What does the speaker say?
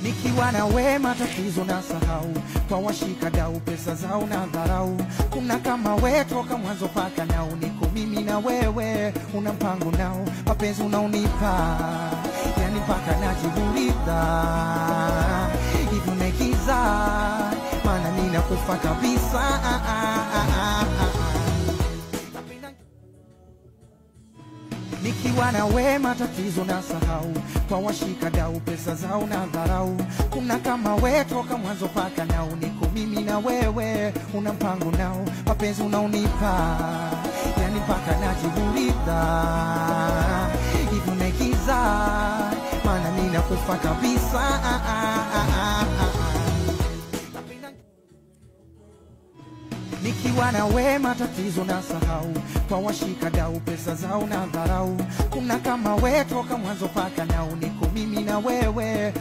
Nikiwa na we matatizo na sahau, kwa washika dau pesa zao na dharau. Kuna kama we toka mwanzo paka nao, niko mimi na wewe, una mpango nao, mapenzi unaonipa yani paka najiburidha. Hivyo nekiza maana ninakufa kabisa. Nikiwa na we matatizo na sahau, kwa washika dau pesa zao na dharau. Kuna kama we toka mwanzo paka nao, niko mimi na wewe, una mpango nao, mapenzi unaonipa yani paka najiburidha. Hivyo nekiza maana ninakufa kabisa. Nikiwa na we matatizo na sahau, kwa washika dau pesa zao na dharau. Kuna kama we toka mwanzo paka nao, niko mimi na wewe.